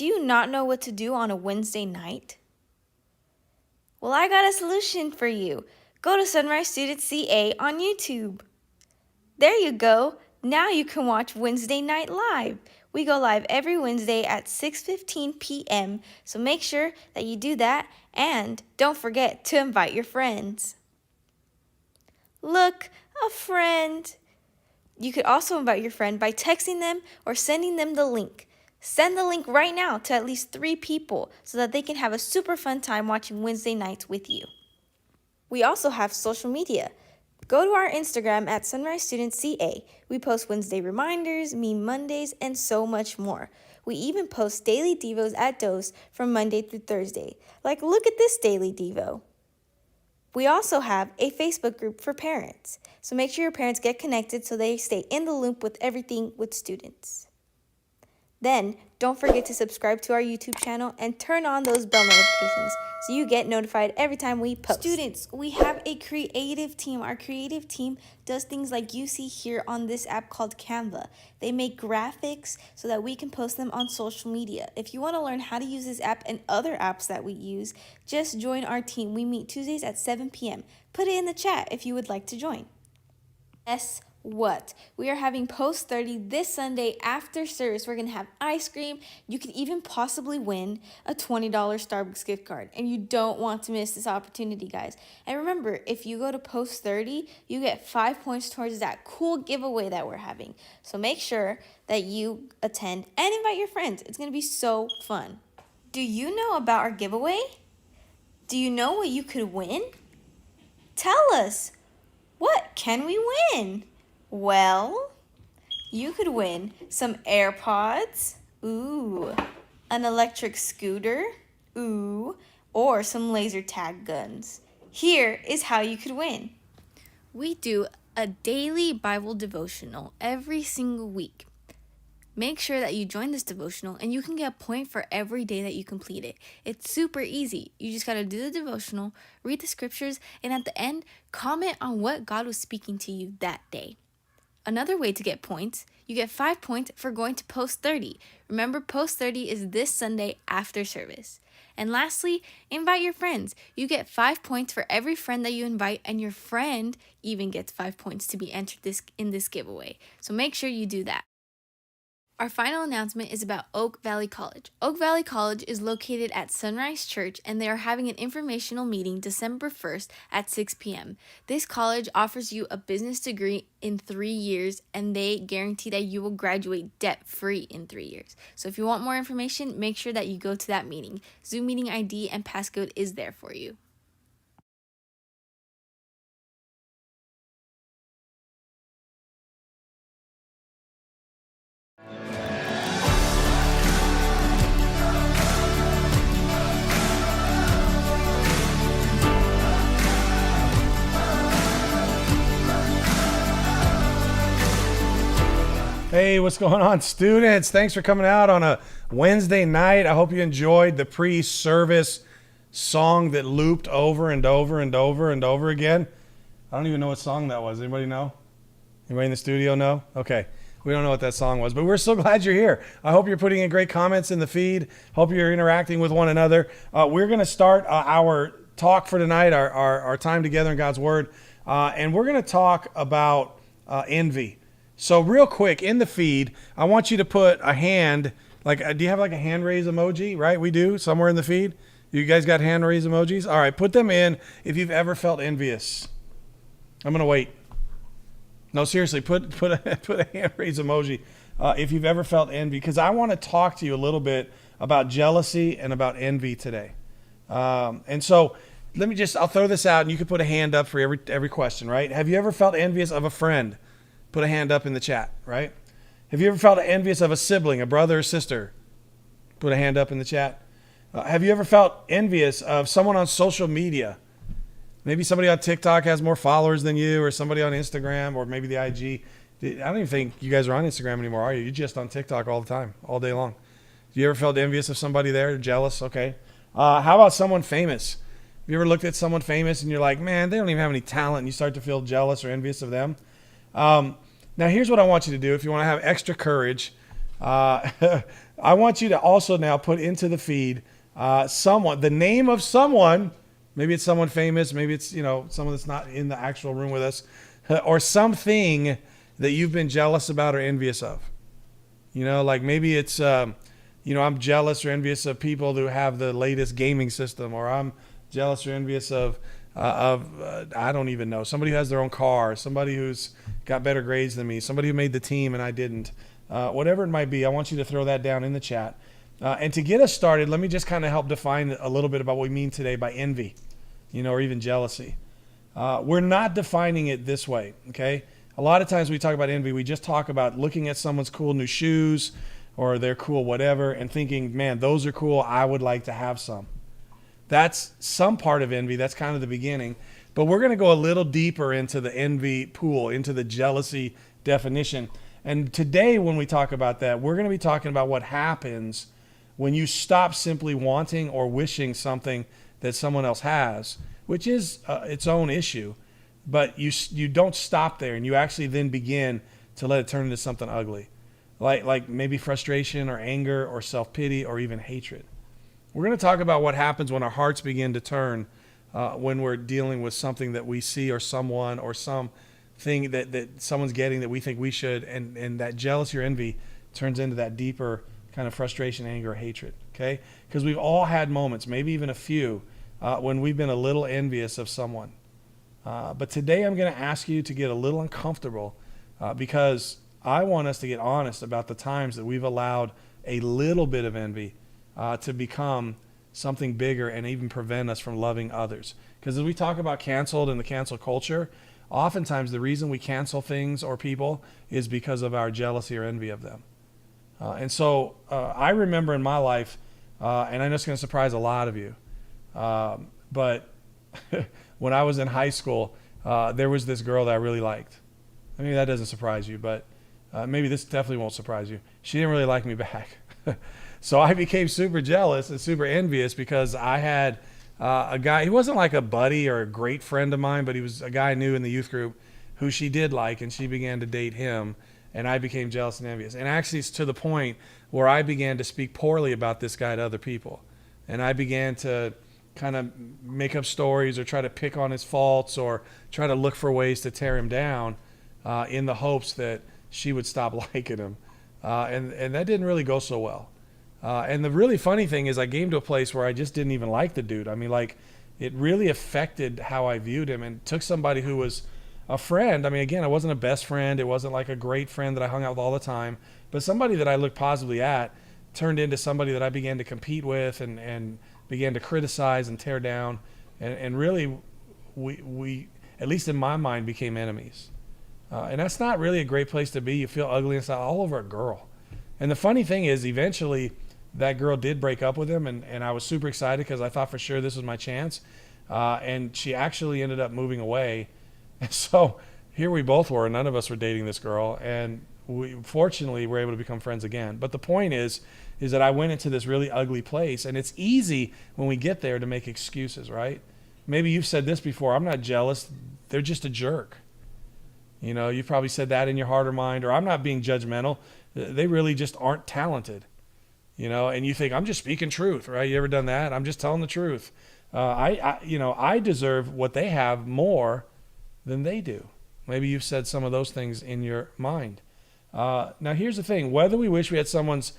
Do you not know what to do on a Wednesday night? Well, I got a solution for you. Go to Sunrise Student CA on YouTube. There you go. Now you can watch Wednesday Night Live. We go live every Wednesday at 6:15 p.m., so make sure that you do that, and don't forget to invite your friends. Look, a friend. You could also invite your friend by texting them or sending them the link. Send the link right now to at least 3 people so that they can have a super fun time watching Wednesday nights with you. We also have social media. Go to our Instagram at Sunrise Student CA. We post Wednesday reminders, meme Mondays, and so much more. We even post daily devos at Dose from Monday through Thursday. Like, look at this daily devo. We also have a Facebook group for parents. So make sure your parents get connected so they stay in the loop with everything with students. Then, don't forget to subscribe to our YouTube channel and turn on those bell notifications so you get notified every time we post. Students, we have a creative team. Our creative team does things like you see here on this app called Canva. They make graphics so that we can post them on social media. If you want to learn how to use this app and other apps that we use, just join our team. We meet Tuesdays at 7 p.m. Put it in the chat if you would like to join. Guess what? We are having Post 30 this Sunday after service. We're going to have ice cream. You could even possibly win a $20 Starbucks gift card. And you don't want to miss this opportunity, guys. And remember, if you go to Post 30, you get 5 points towards that cool giveaway that we're having. So make sure that you attend and invite your friends. It's going to be so fun. Do you know about our giveaway? Do you know what you could win? Tell us. What can we win? Well, you could win some AirPods, ooh, an electric scooter, ooh, or some laser tag guns. Here is how you could win. We do a daily Bible devotional every single week. Make sure that you join this devotional and you can get a point for every day that you complete it. It's super easy. You just got to do the devotional, read the scriptures, and at the end, comment on what God was speaking to you that day. Another way to get points, you get 5 points for going to Post 30. Remember, Post 30 is this Sunday after service. And lastly, invite your friends. You get 5 points for every friend that you invite, and your friend even gets 5 points to be entered in this giveaway. So make sure you do that. Our final announcement is about Oak Valley College. Oak Valley College is located at Sunrise Church, and they are having an informational meeting December 1st at 6 p.m. This college offers you a business degree in 3 years, and they guarantee that you will graduate debt-free in 3 years. So if you want more information, make sure that you go to that meeting. Zoom meeting ID and passcode is there for you. Hey, what's going on, students? Thanks for coming out on a Wednesday night. I hope you enjoyed the pre-service song that looped over and over and over and over again. I don't even know what song that was. Anybody know? Anybody in the studio know? Okay. We don't know what that song was, but we're so glad you're here. I hope you're putting in great comments in the feed. Hope you're interacting with one another. We're going to start our talk for tonight, our time together in God's Word, and we're going to talk about envy. So real quick, in the feed, I want you to put a hand, do you have like a hand raise emoji, right? We do, somewhere in the feed. You guys got hand raise emojis? All right, put them in if you've ever felt envious. I'm going to wait. No, seriously, put a hand raise emoji if you've ever felt envy, because I want to talk to you a little bit about jealousy and about envy today. And so I'll throw this out, and you can put a hand up for every question, right? Have you ever felt envious of a friend? Put a hand up in the chat, right? Have you ever felt envious of a sibling, a brother or sister? Put a hand up in the chat. Have you ever felt envious of someone on social media? Maybe somebody on TikTok has more followers than you, or somebody on Instagram, or maybe the IG. I don't even think you guys are on Instagram anymore, are you? You're just on TikTok all the time, all day long. You ever felt envious of somebody there, jealous? Okay. How about someone famous? Have you ever looked at someone famous and you're like, man, they don't even have any talent, and you start to feel jealous or envious of them? Now, here's what I want you to do. If you want to have extra courage, I want you to also now put into the feed the name of someone. Maybe it's someone famous. Maybe it's, someone that's not in the actual room with us, or something that you've been jealous about or envious of. Like maybe it's, I'm jealous or envious of people who have the latest gaming system, or I'm jealous or envious of I don't even know, somebody who has their own car, somebody who's got better grades than me, somebody who made the team and I didn't. Whatever it might be, I want you to throw that down in the chat. And to get us started, let me just kind of help define a little bit about what we mean today by envy, or even jealousy. We're not defining it this way, okay? A lot of times we talk about envy, we just talk about looking at someone's cool new shoes or their cool whatever and thinking, man, those are cool, I would like to have some. That's some part of envy. That's kind of the beginning. But we're going to go a little deeper into the envy pool, into the jealousy definition. And today when we talk about that, we're going to be talking about what happens when you stop simply wanting or wishing something that someone else has, which is its own issue. But you don't stop there, and you actually then begin to let it turn into something ugly, like maybe frustration or anger or self-pity or even hatred. We're going to talk about what happens when our hearts begin to turn when we're dealing with something that we see or someone or something that someone's getting that we think we should, and that jealousy or envy turns into that deeper kind of frustration, anger, or hatred, okay? Because we've all had moments, maybe even a few, when we've been a little envious of someone. But today I'm going to ask you to get a little uncomfortable because I want us to get honest about the times that we've allowed a little bit of envy to become something bigger and even prevent us from loving others. Because as we talk about canceled and the cancel culture, oftentimes the reason we cancel things or people is because of our jealousy or envy of them. And so I remember in my life, and I know it's going to surprise a lot of you, but when I was in high school, there was this girl that I really liked. I mean, that doesn't surprise you, but maybe this definitely won't surprise you. She didn't really like me back. So I became super jealous and super envious because I had a guy, he wasn't like a buddy or a great friend of mine, but he was a guy I knew in the youth group who she did like, and she began to date him, and I became jealous and envious. And actually it's to the point where I began to speak poorly about this guy to other people. And I began to kind of make up stories or try to pick on his faults or try to look for ways to tear him down in the hopes that she would stop liking him. And that didn't really go so well. And the really funny thing is I came to a place where I just didn't even like the dude. I mean, like, it really affected how I viewed him, and took somebody who was a friend. I mean, again, I wasn't a best friend. It wasn't like a great friend that I hung out with all the time, but somebody that I looked positively at turned into somebody that I began to compete with and began to criticize and tear down. And really, we, at least in my mind, became enemies. And that's not really a great place to be. You feel ugly inside all over a girl. And the funny thing is, eventually, that girl did break up with him, and I was super excited because I thought for sure this was my chance. And she actually ended up moving away. And so here we both were, and none of us were dating this girl. And we fortunately were able to become friends again. But the point is that I went into this really ugly place, and it's easy when we get there to make excuses, right? Maybe you've said this before, I'm not jealous, they're just a jerk. You've probably said that in your heart or mind, or I'm not being judgmental, they really just aren't talented. And you think, I'm just speaking truth, right? You ever done that? I'm just telling the truth. I deserve what they have more than they do. Maybe you've said some of those things in your mind. Now, here's the thing. Whether we wish we had someone's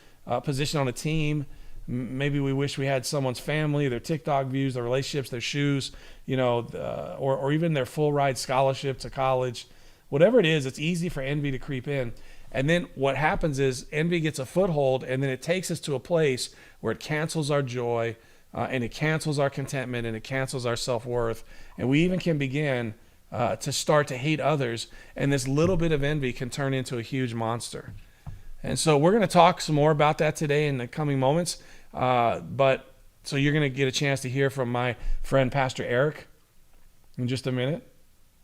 position on a team, maybe we wish we had someone's family, their TikTok views, their relationships, their shoes, or even their full ride scholarship to college. Whatever it is, it's easy for envy to creep in. And then what happens is envy gets a foothold, and then it takes us to a place where it cancels our joy, and it cancels our contentment, and it cancels our self-worth. And we even can begin to start to hate others, and this little bit of envy can turn into a huge monster. And so we're going to talk some more about that today in the coming moments. But so you're going to get a chance to hear from my friend, Pastor Eric, in just a minute.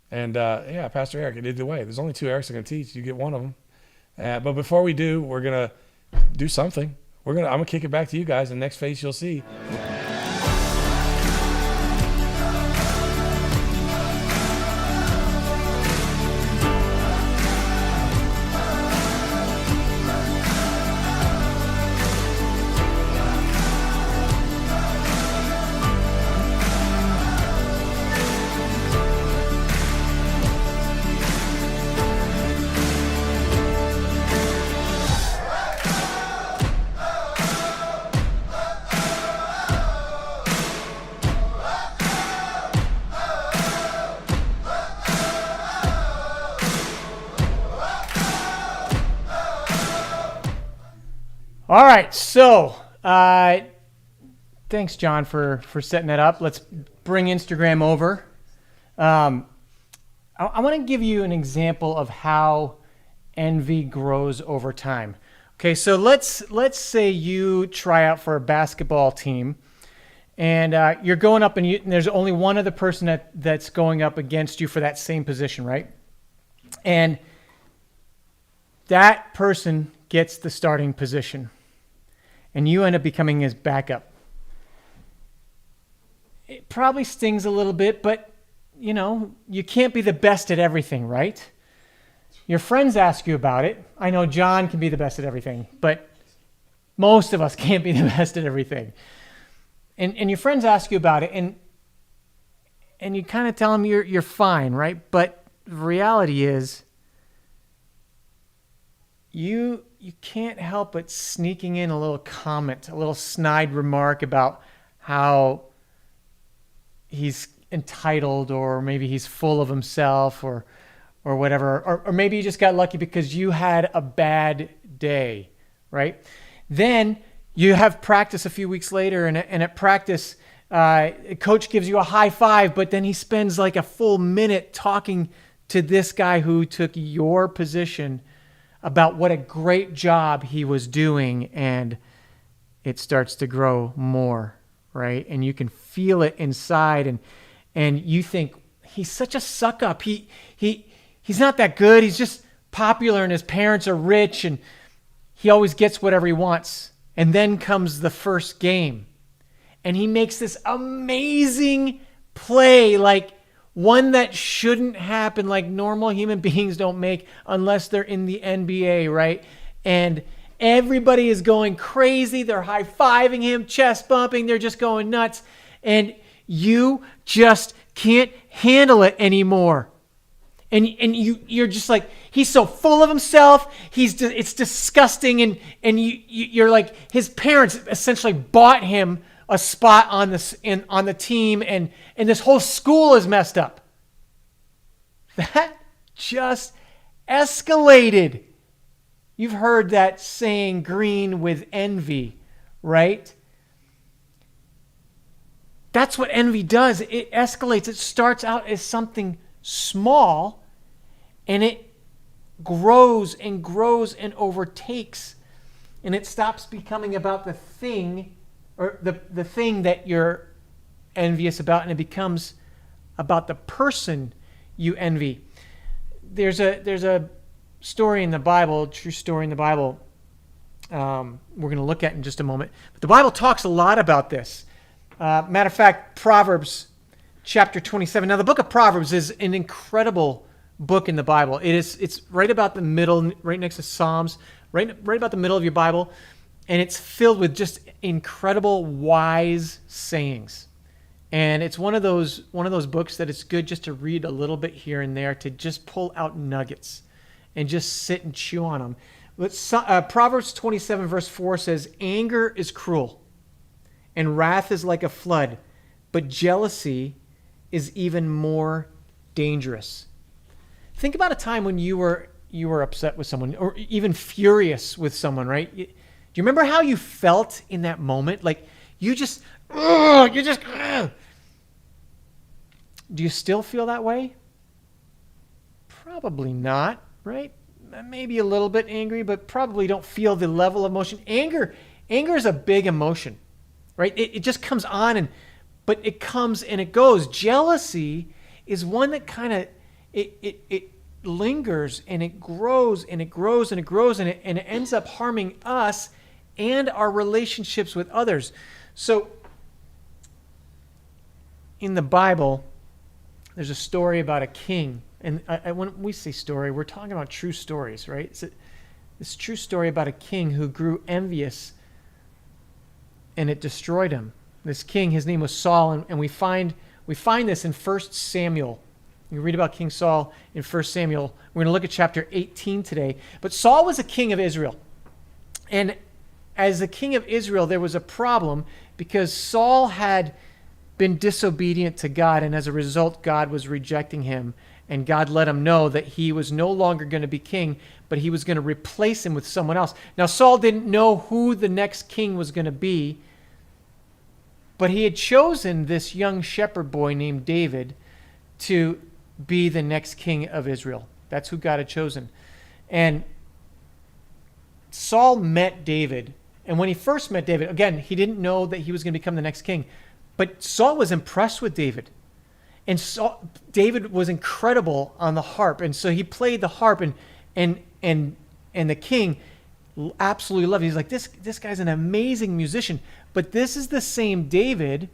And Pastor Eric, either way, there's only two Erics I'm going to teach. You get one of them. But before we do, we're going to do something. I'm going to kick it back to you guys. The next face you'll see. All right, so thanks, John, for setting that up. Let's bring Instagram over. I want to give you an example of how envy grows over time. Okay, so let's say you try out for a basketball team, and you're going up, and there's only one other person that's going up against you for that same position, right? And that person gets the starting position, and you end up becoming his backup. It probably stings a little bit, but you can't be the best at everything, right? Your friends ask you about it. I know John can be the best at everything, but most of us can't be the best at everything. And your friends ask you about it, and you kind of tell them you're fine, right? But the reality is, you can't help but sneaking in a little comment, a little snide remark about how he's entitled, or maybe he's full of himself, or whatever, or maybe you just got lucky because you had a bad day, right? Then you have practice a few weeks later, and at practice, coach gives you a high five, but then he spends like a full minute talking to this guy who took your position about what a great job he was doing, and it starts to grow more, right? And you can feel it inside, and you think, he's such a suck up. He's not that good. He's just popular, and his parents are rich, and he always gets whatever he wants. And then comes the first game, and he makes this amazing play, like one that shouldn't happen, like normal human beings don't make unless they're in the NBA, right? And everybody is going crazy. They're high-fiving him, chest bumping. They're just going nuts. And you just can't handle it anymore. And you're just like, he's so full of himself. It's disgusting. And you're like, his parents essentially bought him a spot on the team, and this whole school is messed up. That just escalated. You've heard that saying, green with envy, right? That's what envy does. It escalates. It starts out as something small, and it grows and grows and overtakes, and it stops becoming about the thing, or the thing that you're envious about, and it becomes about the person you envy. There's a story in the Bible, true story in the Bible, we're going to look at in just a moment. But the Bible talks a lot about this. Matter of fact, Proverbs chapter 27. Now, the book of Proverbs is an incredible book in the Bible. It's right about the middle, right next to Psalms, right about the middle of your Bible. And it's filled with just incredible wise sayings. And it's one of those books that it's good just to read a little bit here and there, to just pull out nuggets and just sit and chew on them. Proverbs 27 verse 4 says, "Anger is cruel, and wrath is like a flood, but jealousy is even more dangerous." Think about a time when you were upset with someone, or even furious with someone, right? Do you remember how you felt in that moment? Like do you still feel that way? Probably not, right? Maybe a little bit angry, but probably don't feel the level of emotion. Anger is a big emotion, right? It just comes on, but it comes and it goes. Jealousy is one that kind of it lingers, and it grows and it grows and it grows, and it ends up harming us and our relationships with others. So in the Bible, there's a story about a king. And when we say story, we're talking about true stories, right? It's this true story about a king who grew envious, and it destroyed him. This king, his name was Saul, and we find this in 1 Samuel. You read about King Saul in 1 Samuel. We're going to look at chapter 18 today. But Saul was a king of Israel. And as the king of Israel, there was a problem because Saul had been disobedient to God, and as a result, God was rejecting him. And God let him know that he was no longer going to be king, but he was going to replace him with someone else. Now, Saul didn't know who the next king was going to be, but he had chosen this young shepherd boy named David to be the next king of Israel. That's who God had chosen. And Saul met David. And when he first met David, again, he didn't know that he was going to become the next king. But Saul was impressed with David. And David was incredible on the harp. And so he played the harp, and the king absolutely loved it. He's like, this guy's an amazing musician. But this is the same David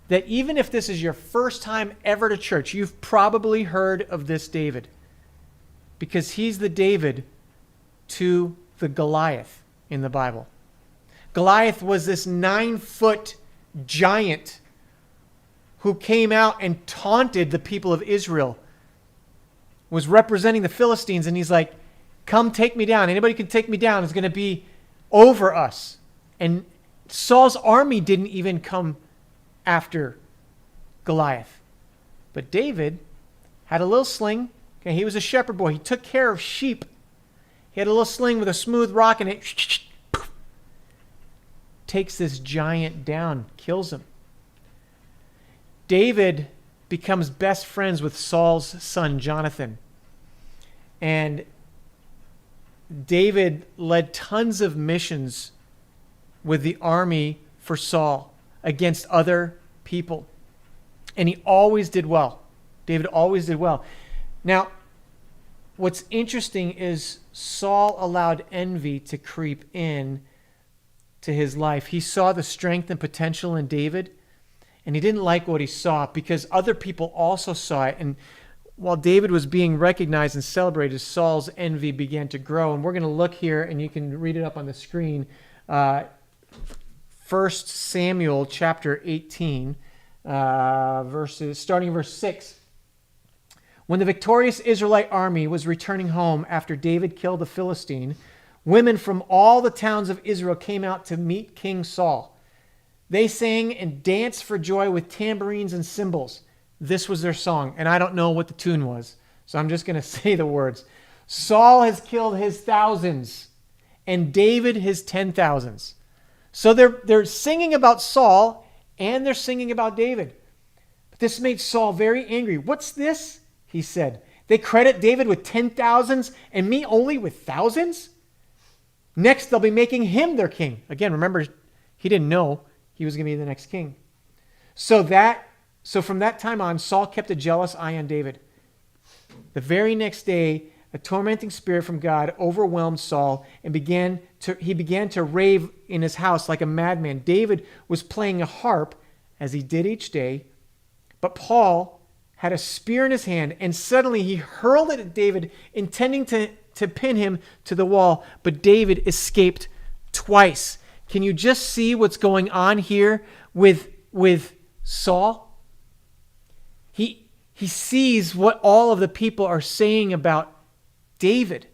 that even if this is your first time ever to church, you've probably heard of this David. Because he's the David to the Goliath in the Bible. Goliath was this 9-foot giant who came out and taunted the people of Israel, was representing the Philistines, and he's like, come take me down. Anybody can take me down is going to be over us. And Saul's army didn't even come after Goliath. But David had a little sling. Okay, he was a shepherd boy. He took care of sheep. He had a little sling with a smooth rock, and it takes this giant down, kills him. David becomes best friends with Saul's son, Jonathan. And David led tons of missions with the army for Saul against other people. And he always did well. David always did well. Now, what's interesting is Saul allowed envy to creep in to his life. He saw the strength and potential in David, and he didn't like what he saw because other people also saw it. And while David was being recognized and celebrated, Saul's envy began to grow. And we're going to look here, and you can read it up on the screen. 1 Samuel chapter 18, starting in verse 6. When the victorious Israelite army was returning home after David killed the Philistine, women from all the towns of Israel came out to meet King Saul. They sang and danced for joy with tambourines and cymbals. This was their song, and I don't know what the tune was, so I'm just going to say the words. Saul has killed his thousands, and David his 10,000s. So they're singing about Saul, and they're singing about David. But this made Saul very angry. What's this? He said. They credit David with 10,000s and me only with thousands? Next, they'll be making him their king. Again, remember, he didn't know he was going to be the next king. So from that time on, Saul kept a jealous eye on David. The very next day, a tormenting spirit from God overwhelmed Saul, and he began to rave in his house like a madman. David was playing a harp, as he did each day, but Paul had a spear in his hand, and suddenly he hurled it at David, intending to pin him to the wall, but David escaped twice. Can you just see what's going on here with Saul? He sees what all of the people are saying about David.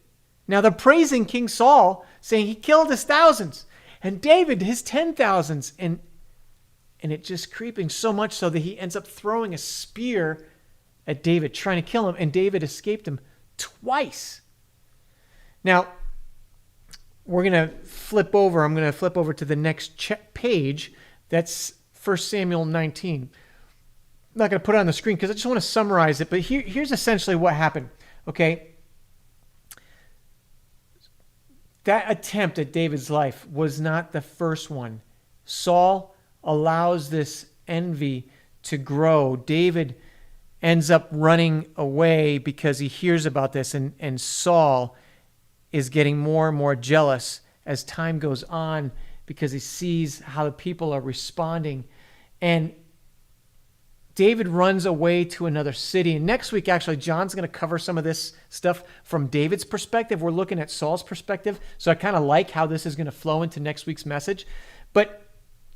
Now they're praising King Saul, saying he killed his thousands, and David his 10,000s, and it just creeping so much so that he ends up throwing a spear at David, trying to kill him, and David escaped him twice. Now, we're going to flip over. I'm going to flip over to the next page. That's 1 Samuel 19. I'm not going to put it on the screen because I just want to summarize it. But here's essentially what happened. Okay? That attempt at David's life was not the first one. Saul allows this envy to grow. David ends up running away because he hears about this, and Saul is getting more and more jealous as time goes on because he sees how the people are responding. And David runs away to another city. And next week, actually, John's going to cover some of this stuff from David's perspective. We're looking at Saul's perspective. So I kind of like how this is going to flow into next week's message. But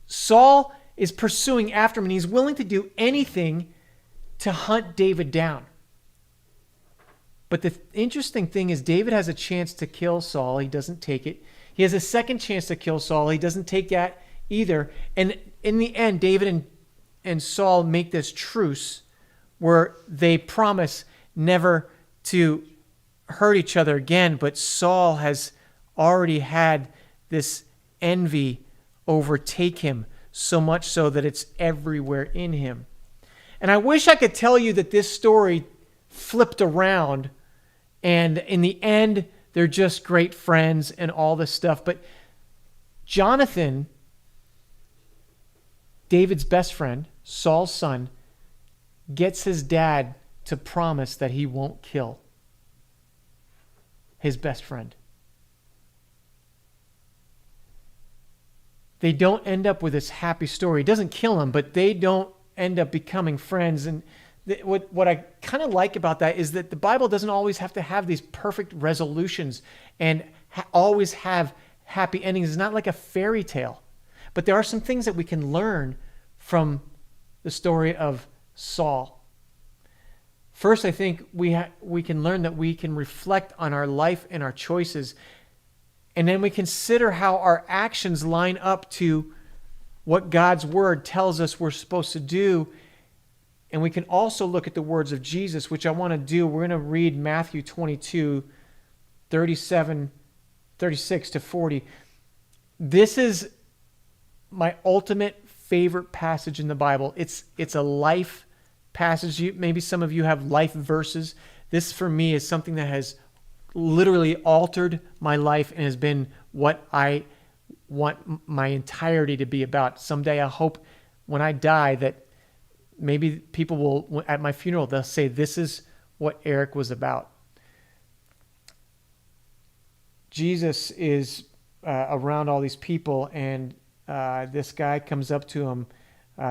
Saul is pursuing after him, and he's willing to do anything to hunt David down. But the interesting thing is David has a chance to kill Saul. He doesn't take it. He has a second chance to kill Saul. He doesn't take that either. And in the end, David and Saul make this truce where they promise never to hurt each other again, but Saul has already had this envy overtake him, so much so that it's everywhere in him. And I wish I could tell you that this story flipped around and in the end, they're just great friends and all this stuff. But Jonathan, David's best friend, Saul's son, gets his dad to promise that he won't kill his best friend. They don't end up with this happy story. He doesn't kill him, but they don't end up becoming friends. And what I kind of like about that is that the Bible doesn't always have to have these perfect resolutions and always have happy endings. It's not like a fairy tale. But there are some things that we can learn from the story of Saul. First, I think we can learn that we can reflect on our life and our choices. And then we consider how our actions line up to what God's word tells us we're supposed to do. And we can also look at the words of Jesus, which I want to do. We're going to read Matthew 22, 36 to 40. This is my ultimate favorite passage in the Bible. It's a life passage. Maybe some of you have life verses. This for me is something that has literally altered my life and has been what I want my entirety to be about. Someday I hope when I die that maybe people will, at my funeral, they'll say, this is what Eric was about. Jesus is around all these people, and this guy comes up to him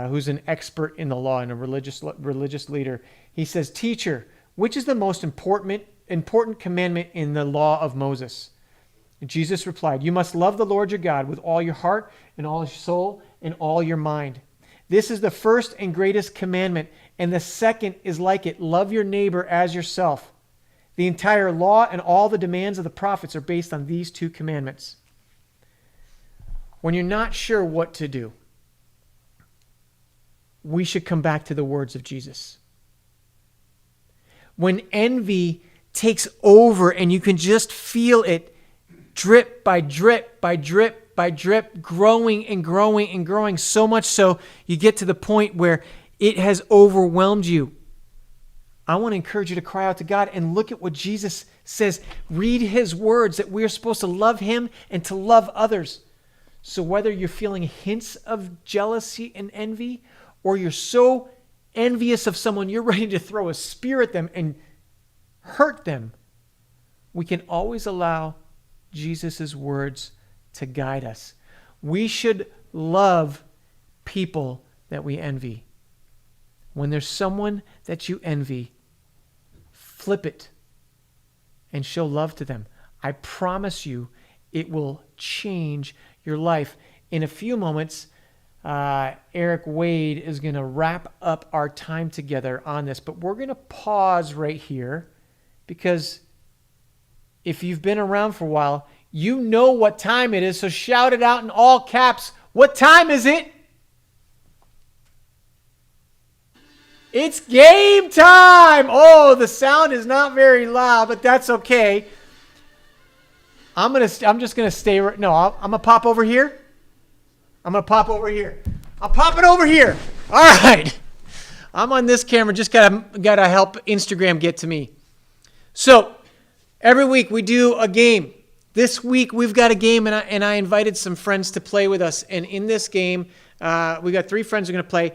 who's an expert in the law and a religious leader. He says, "Teacher, which is the most important commandment in the law of Moses?" And Jesus replied, "You must love the Lord your God with all your heart and all your soul and all your mind. This is the first and greatest commandment, and the second is like it. Love your neighbor as yourself. The entire law and all the demands of the prophets are based on these two commandments." When you're not sure what to do, we should come back to the words of Jesus. When envy takes over and you can just feel it drip by drip by drip by drip, growing and growing and growing, so much so you get to the point where it has overwhelmed you. I want to encourage you to cry out to God and look at what Jesus says. Read his words that we are supposed to love him and to love others. So whether you're feeling hints of jealousy and envy, or you're so envious of someone you're ready to throw a spear at them and hurt them, we can always allow Jesus' words to guide us. We should love people that we envy. When there's someone that you envy, flip it and show love to them. I promise you it will change your life. In a few moments, Eric Wade is going to wrap up our time together on this, but we're going to pause right here because if you've been around for a while, you know what time it is, so shout it out in all caps. What time is it? It's game time! Oh, the sound is not very loud, but that's okay. I'm just gonna stay right. No, I'm gonna pop over here. I'm popping over here. All right. I'm on this camera. Just gotta help Instagram get to me. So every week we do a game. This week we've got a game, and I invited some friends to play with us. And in this game, we got 3 friends who are going to play.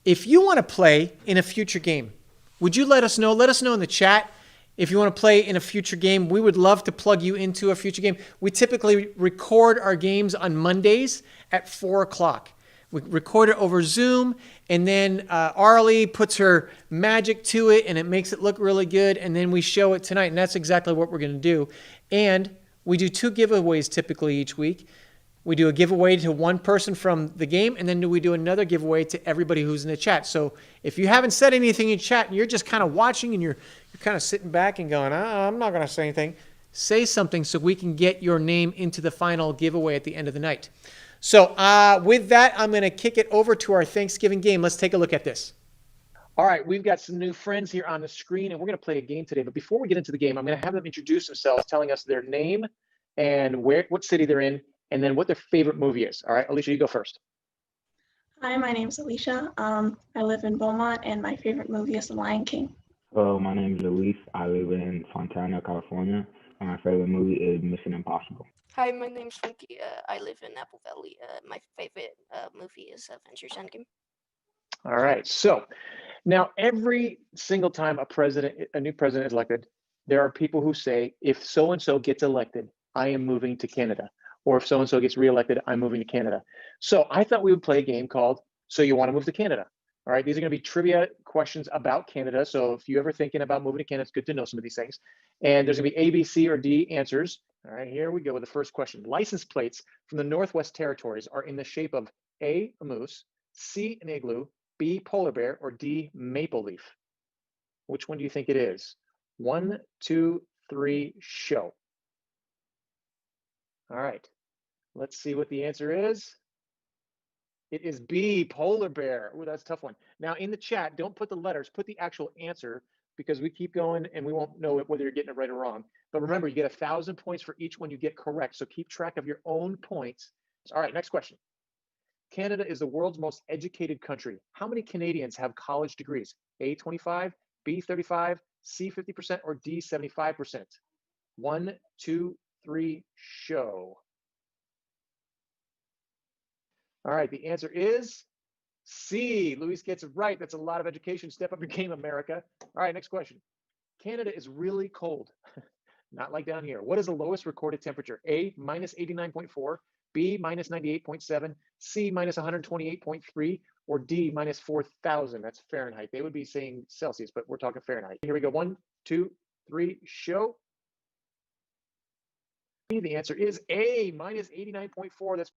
If you want to play in a future game, would you let us know? Let us know in the chat if you want to play in a future game. We would love to plug you into a future game. We typically record our games on Mondays at 4 o'clock. We record it over Zoom, and then Arlie puts her magic to it, and it makes it look really good, and then we show it tonight, and that's exactly what we're going to do. And we do 2 giveaways typically each week. We do a giveaway to one person from the game, and then we do another giveaway to everybody who's in the chat. So if you haven't said anything in chat and you're just kind of watching and you're kind of sitting back and going, I'm not going to say anything, say something so we can get your name into the final giveaway at the end of the night. So with that, I'm going to kick it over to our Thanksgiving game. Let's take a look at this. All right, we've got some new friends here on the screen, and we're going to play a game today. But before we get into the game, I'm going to have them introduce themselves, telling us their name and what city they're in, and then what their favorite movie is. All right, Alicia, you go first. Hi, my name is Alicia. I live in Beaumont, and my favorite movie is The Lion King. Hello, my name is Luis. I live in Fontana, California, and my favorite movie is Mission Impossible. Hi, my name's Funky. I live in Apple Valley. My favorite movie is Avengers Endgame. All right, so now every single time a new president is elected, there are people who say, if so-and-so gets elected, I am moving to Canada. Or if so-and-so gets reelected, I'm moving to Canada. So I thought we would play a game called So You Want to Move to Canada? All right, these are going to be trivia questions about Canada. So if you're ever thinking about moving to Canada, it's good to know some of these things. And there's going to be A, B, C, or D answers. All right, here we go with the first question. License plates from the Northwest Territories are in the shape of A, a moose, C, an igloo, B, polar bear, or D, maple leaf. Which one do you think it is? 1, 2, 3, show. All right, let's see what the answer is. It is B, polar bear. Oh, that's a tough one. Now in the chat, don't put the letters, put the actual answer, because we keep going and we won't know whether you're getting it right or wrong. But remember, you get 1,000 points for each one you get correct. So keep track of your own points. All right, next question. Canada is the world's most educated country. How many Canadians have college degrees? A, 25, B, 35, C, 50%, or D, 75%? 1, 2, 3, show. All right, the answer is C. Luis gets it right. That's a lot of education. Step up your game, America. All right, next question. Canada is really cold. Not like down here. What is the lowest recorded temperature? A, minus 89.4, B, minus 98.7, C, minus 128.3, or D, minus 4,000. That's Fahrenheit. They would be saying Celsius, but we're talking Fahrenheit. Here we go. 1, 2, 3, show. The answer is A, minus 89.4. That's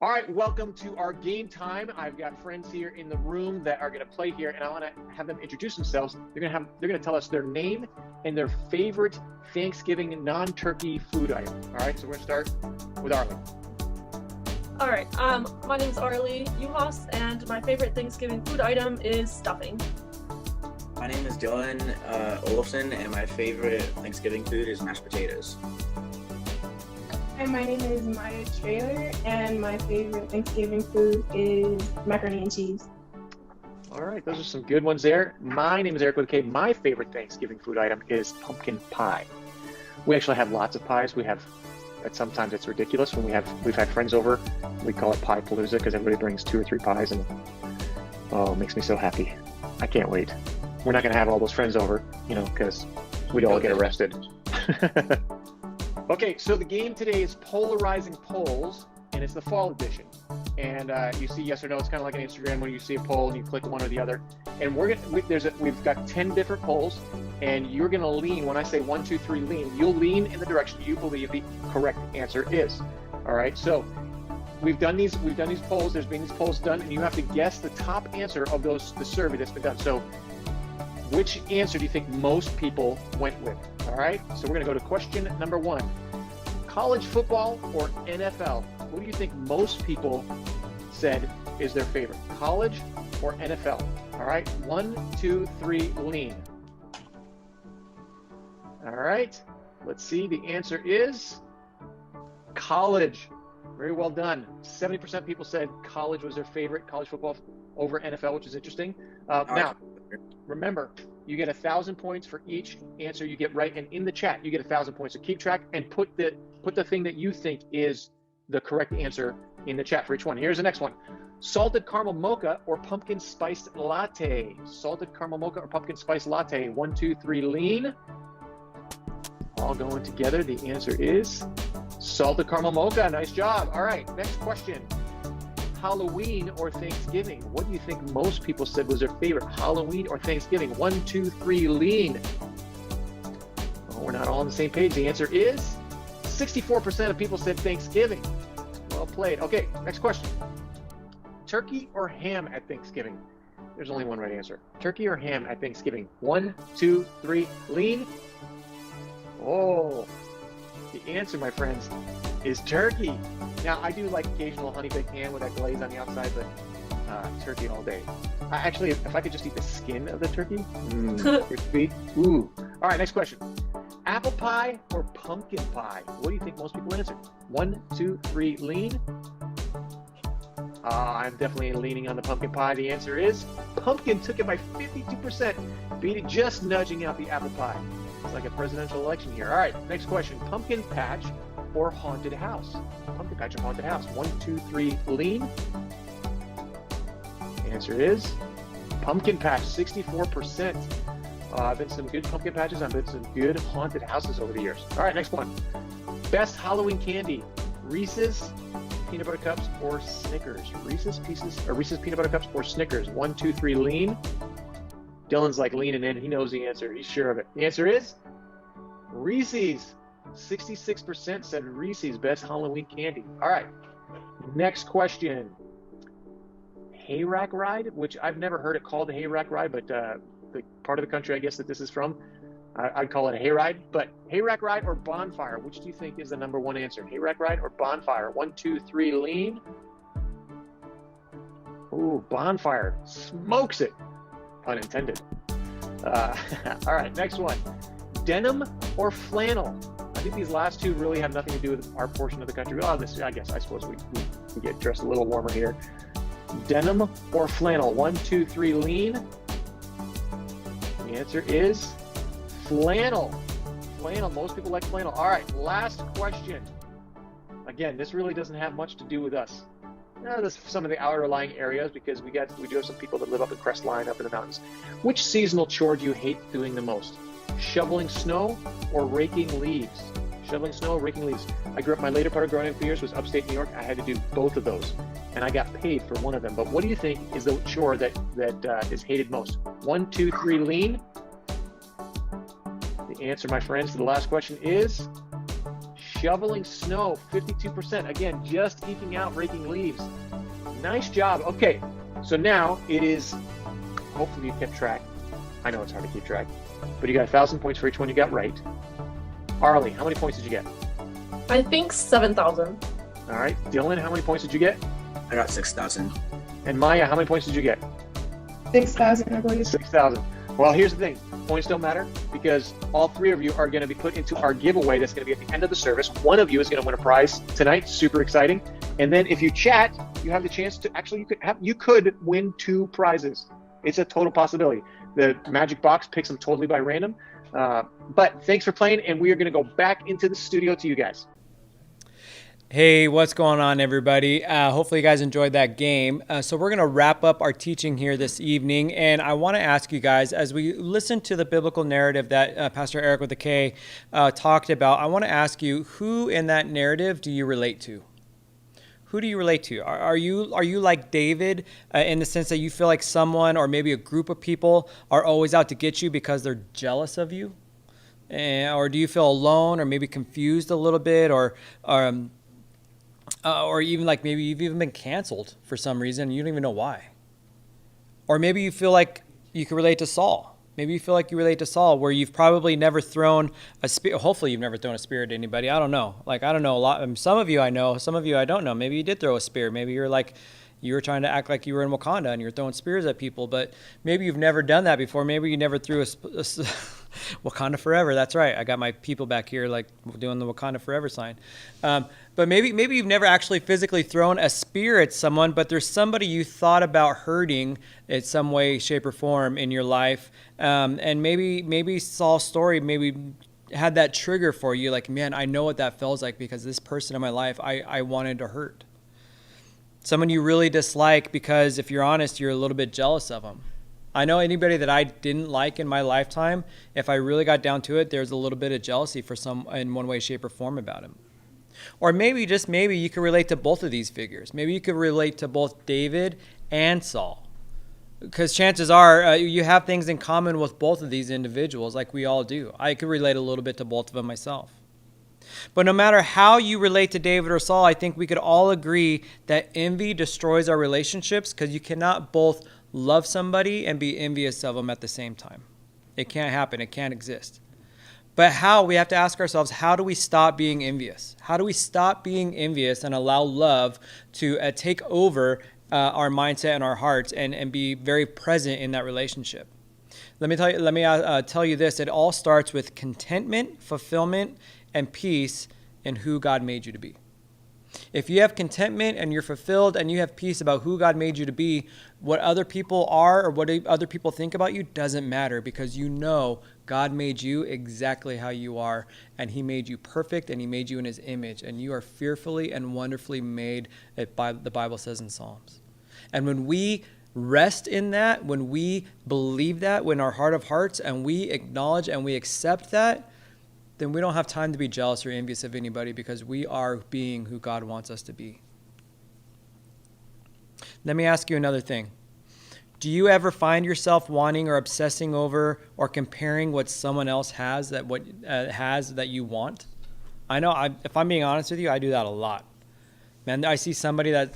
all right, welcome to our game time. I've got friends here in the room that are going to play here, and I want to have them introduce themselves. They're going to tell us their name and their favorite Thanksgiving non-turkey food item. All right, so we're going to start with Arlie. All right, my name's Arlie Uhas, and my favorite Thanksgiving food item is stuffing. My name is Dylan Olofsson, and my favorite Thanksgiving food is mashed potatoes. Hi, my name is Maya Trailer, and my favorite Thanksgiving food is macaroni and cheese. All right, those are some good ones there. My name is Eric with a K. My favorite Thanksgiving food item is pumpkin pie. We actually have lots of pies. Sometimes it's ridiculous when we've had friends over. We call it Pie Palooza because everybody brings 2 or 3 pies, and it makes me so happy. I can't wait. We're not going to have all those friends over, because we'd all get arrested. Okay, so the game today is polarizing polls, and it's the fall edition. And you see yes or no. It's kind of like an Instagram when you see a poll and you click one or the other. And we've got 10 different polls, and you're gonna lean when I say 1, 2, 3, lean. You'll lean in the direction you believe the correct answer is. All right. So we've done these polls. There's been these polls done, and you have to guess the top answer of the survey that's been done. So which answer do you think most people went with? All right, so we're going to go to question number 1. College football or NFL? What do you think most people said is their favorite? College or NFL? All right, 1, 2, 3, lean. All right, let's see. The answer is college. Very well done. 70% people said college was their favorite, college football over NFL, which is interesting. Now, remember, you get 1,000 points for each answer you get right, and in the chat you get 1,000 points. So keep track and put the thing that you think is the correct answer in the chat for each one. Here's the next one: salted caramel mocha or pumpkin spiced latte? Salted caramel mocha or pumpkin spiced latte? 1, 2, 3, lean. All going together. The answer is salted caramel mocha. Nice job. All right, next question. Halloween or Thanksgiving? What do you think most people said was their favorite, Halloween or Thanksgiving? 1, 2, 3, lean. Oh, we're not all on the same page. The answer is 64% of people said Thanksgiving. Well played. Okay, next question. Turkey or ham at Thanksgiving? There's only one right answer. Turkey or ham at Thanksgiving? 1, 2, 3, lean. Oh, the answer, my friends, is turkey. Now, I do like occasional honey baked ham with that glaze on the outside, but turkey all day. Actually, if I could just eat the skin of the turkey, crispy. Ooh. All right, next question. Apple pie or pumpkin pie? What do you think most people answer? 1, 2, 3, lean. I'm definitely leaning on the pumpkin pie. The answer is pumpkin took it by 52%, beating just nudging out the apple pie. It's like a presidential election here. All right, next question. Pumpkin patch or haunted house? Pumpkin patch or haunted house? 1, 2, 3, lean. The answer is pumpkin patch, 64%. I've been to some good pumpkin patches. I've been to some good haunted houses over the years. All right, next one. Best Halloween candy: Reese's peanut butter cups or Snickers? Reese's peanut butter cups or Snickers? 1, 2, 3, lean. Dylan's like leaning in. He knows the answer. He's sure of it. The answer is Reese's. 66% said Reese's best Halloween candy. All right, next question. Hayrack ride, which I've never heard it called a hayrack ride, but the part of the country I guess that this is from, I'd call it a hayride. But hayrack ride or bonfire, which do you think is the number one answer? Hayrack ride or bonfire? 1, 2, 3, lean. Ooh, bonfire smokes it, unintended. All right, next one. Denim or flannel? I think these last two really have nothing to do with our portion of the country. Oh, I suppose we get dressed a little warmer here. Denim or flannel? 1, 2, 3, lean. The answer is flannel. Flannel. Most people like flannel. All right, last question. Again, this really doesn't have much to do with us. This is some of the outlying areas because we do have some people that live up in Crestline, up in the mountains. Which seasonal chore do you hate doing the most? Shoveling snow or raking leaves? Shoveling snow or raking leaves. I grew up, my later part of growing up for years was upstate New York. I had to do both of those, and I got paid for one of them. But what do you think is the chore that is hated most? 1, 2, 3, lean. The answer, my friends, to the last question is shoveling snow. 52%. Again, just eking out raking leaves. Nice job. Okay, so now it is. Hopefully you kept track. I know it's hard to keep track, but you got 1,000 points for each one you got right. Arlie, how many points did you get? I think 7,000. All right. Dylan, how many points did you get? I got 6,000. And Maya, how many points did you get? 6,000, I believe. 6,000. Well, here's the thing. Points don't matter because all three of you are going to be put into our giveaway that's going to be at the end of the service. One of you is going to win a prize tonight. Super exciting. And then if you chat, you have the chance to actually, you could win 2 prizes. It's a total possibility. The magic box picks them totally by random. But thanks for playing, and we are going to go back into the studio to you guys. Hey, what's going on, everybody? Hopefully you guys enjoyed that game. So we're going to wrap up our teaching here this evening, and I want to ask you guys, as we listen to the biblical narrative that Pastor Eric with the K talked about, I want to ask you, who in that narrative do you relate to? Who do you relate to? Are you like David in the sense that you feel like someone or maybe a group of people are always out to get you because they're jealous of you? Or do you feel alone or maybe confused a little bit or even like maybe you've even been canceled for some reason and you don't even know why? Or maybe you feel like you can relate to Saul. Maybe you feel like you relate to Saul, where you've probably never thrown a spear. Hopefully you've never thrown a spear at anybody. I don't know. Like, I don't know a lot. Some of you I know, some of you I don't know. Maybe you did throw a spear. Maybe you were trying to act like you were in Wakanda and you're throwing spears at people, but maybe you've never done that before. Maybe you never threw a Wakanda forever. That's right. I got my people back here like doing the Wakanda forever sign. But maybe you've never actually physically thrown a spear at someone, but there's somebody you thought about hurting in some way, shape, or form in your life. And maybe Saul's story maybe had that trigger for you. Like, man, I know what that feels like because this person in my life I wanted to hurt. Someone you really dislike because, if you're honest, you're a little bit jealous of them. I know anybody that I didn't like in my lifetime, if I really got down to it, there's a little bit of jealousy for some in one way, shape, or form about him. Or maybe, just maybe, you could relate to both of these figures. Maybe you could relate to both David and Saul. Because chances are you have things in common with both of these individuals, like we all do. I could relate a little bit to both of them myself. But no matter how you relate to David or Saul, I think we could all agree that envy destroys our relationships because you cannot both love somebody and be envious of them at the same time. It can't happen. It can't exist. But how, we have to ask ourselves, how do we stop being envious? How do we stop being envious and allow love to take over our mindset and our hearts and be very present in that relationship? Let me tell you this. It all starts with contentment, fulfillment, and peace in who God made you to be. If you have contentment and you're fulfilled and you have peace about who God made you to be, what other people are or what other people think about you doesn't matter, because you know God made you exactly how you are, and he made you perfect, and he made you in his image, and you are fearfully and wonderfully made, the Bible says in Psalms. And when we rest in that, when we believe that, when our heart of hearts, and we acknowledge and we accept that, then we don't have time to be jealous or envious of anybody, because we are being who God wants us to be. Let me ask you another thing. Do you ever find yourself wanting or obsessing over or comparing what someone else has that you want? I know, if I'm being honest with you, I do that a lot. Man, I see somebody that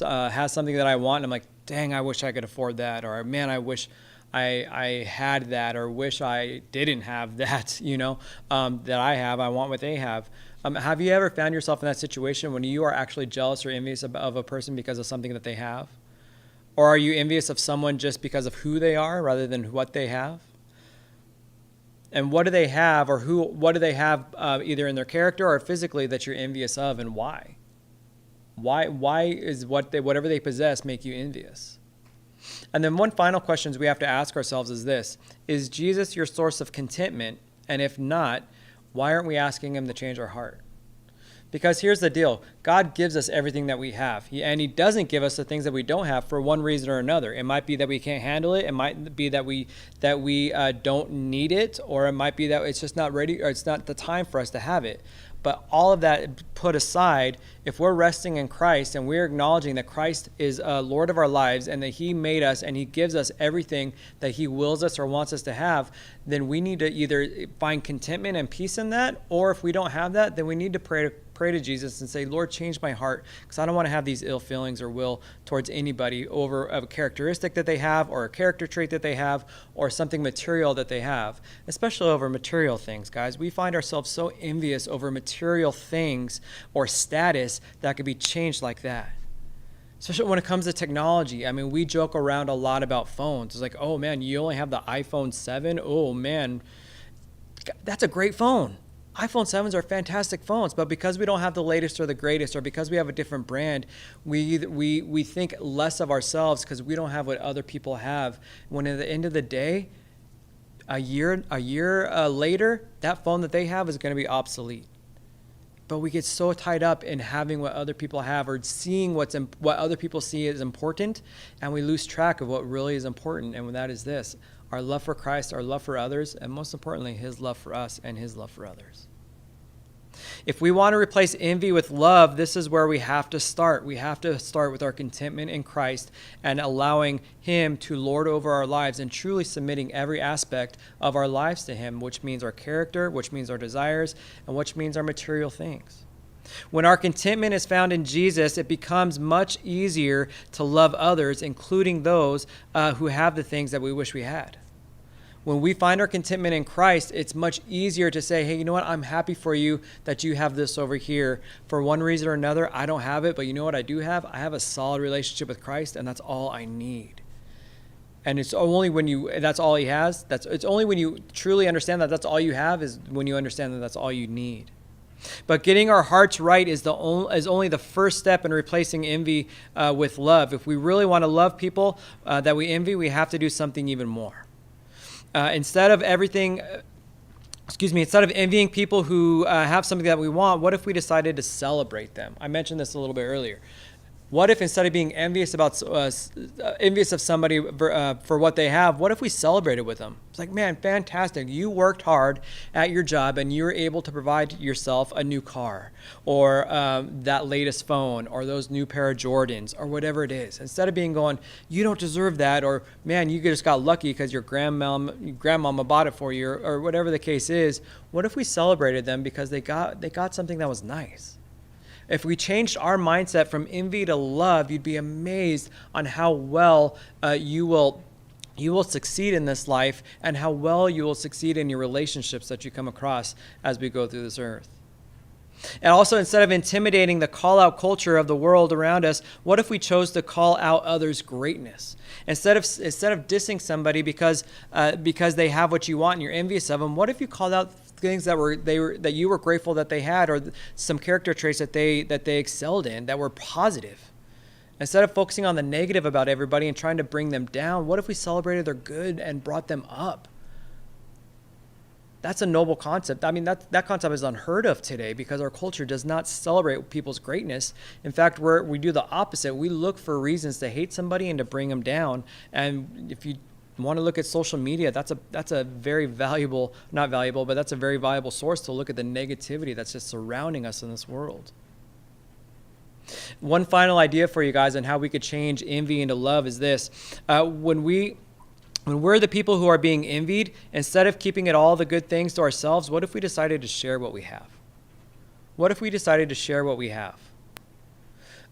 has something that I want, and I'm like, dang, I wish I could afford that, or man, I wish I had that, or wish I didn't have that, that I have. I want what they have. Have you ever found yourself in that situation when you are actually jealous or envious of a person because of something that they have? Or are you envious of someone just because of who they are rather than what they have? And what do they have, or what do they have either in their character or physically that you're envious of, and why? Why is whatever they possess make you envious? And then one final question we have to ask ourselves is this: is Jesus your source of contentment? And if not, why aren't we asking him to change our heart? Because here's the deal. God gives us everything that we have. And he doesn't give us the things that we don't have for one reason or another. It might be that we can't handle it. It might be that we don't need it, or it might be that it's just not ready, or it's not the time for us to have it. But all of that put aside, if we're resting in Christ and we're acknowledging that Christ is Lord of our lives, and that he made us and he gives us everything that he wills us or wants us to have, then we need to either find contentment and peace in that, or if we don't have that, then we need to pray to Jesus and say, Lord, change my heart, because I don't want to have these ill feelings or will towards anybody over a characteristic that they have, or a character trait that they have, or something material that they have, especially over material things, guys. We find ourselves so envious over material things or status that could be changed like that. Especially when it comes to technology. I mean, we joke around a lot about phones. It's like, oh man, you only have the iPhone 7? Oh man, that's a great phone. iPhone 7s are fantastic phones, but because we don't have the latest or the greatest, or because we have a different brand, we think less of ourselves because we don't have what other people have. When at the end of the day, a year later, that phone that they have is going to be obsolete. But we get so tied up in having what other people have, or seeing what other people see as important, and we lose track of what really is important, and that is this: our love for Christ, our love for others, and most importantly, his love for us and his love for others. If we want to replace envy with love, this is where we have to start. We have to start with our contentment in Christ and allowing him to lord over our lives, and truly submitting every aspect of our lives to him, which means our character, which means our desires, and which means our material things. When our contentment is found in Jesus, it becomes much easier to love others, including those who have the things that we wish we had. When we find our contentment in Christ, it's much easier to say, hey, you know what? I'm happy for you that you have this over here. For one reason or another, I don't have it, but you know what I do have? I have a solid relationship with Christ, and that's all I need. And it's only when that's all he has. It's only when you truly understand that that's all you have, is when you understand that that's all you need. But getting our hearts right is only the first step in replacing envy with love. If we really want to love people that we envy, we have to do something even more. Instead of envying people who have something that we want, what if we decided to celebrate them? I mentioned this a little bit earlier. What if, instead of being envious of somebody for what they have, what if we celebrated with them? It's like, man, fantastic. You worked hard at your job and you were able to provide yourself a new car, or that latest phone, or those new pair of Jordans, or whatever it is. Instead of going, you don't deserve that, or man, you just got lucky because your grandmama bought it for you, or whatever the case is, what if we celebrated them because they got something that was nice? If we changed our mindset from envy to love, you'd be amazed on how well you will you will succeed in this life and how well you will succeed in your relationships that you come across as we go through this earth. And also, instead of intimidating the call-out culture of the world around us, what if we chose to call out others' greatness? Instead of dissing somebody because they have what you want and you're envious of them, what if you called out things that you were grateful that they had, or some character traits that they excelled in that were positive? Instead of focusing on the negative about everybody and trying to bring them down, what if we celebrated their good and brought them up? That's a noble concept. I mean, that concept is unheard of today because our culture does not celebrate people's greatness. In fact, we do the opposite. We look for reasons to hate somebody and to bring them down. And if you want to look at social media, that's a very valuable, not valuable, but that's a very valuable source to look at the negativity that's just surrounding us in this world. One final idea for you guys on how we could change envy into love is this. When we're the people who are being envied, instead of keeping it all the good things to ourselves, what if we decided to share what we have? What if we decided to share what we have?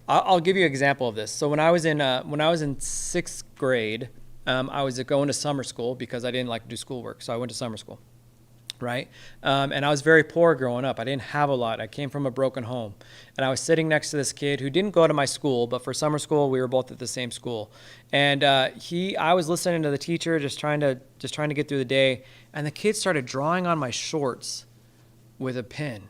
I'll give you an example of this. So when I was in sixth grade, I was going to summer school because I didn't like to do schoolwork, so I went to summer school, right? And I was very poor growing up. I didn't have a lot. I came from a broken home. And I was sitting next to this kid who didn't go to my school, but for summer school, we were both at the same school. And I was listening to the teacher, just trying to get through the day. And the kid started drawing on my shorts with a pen.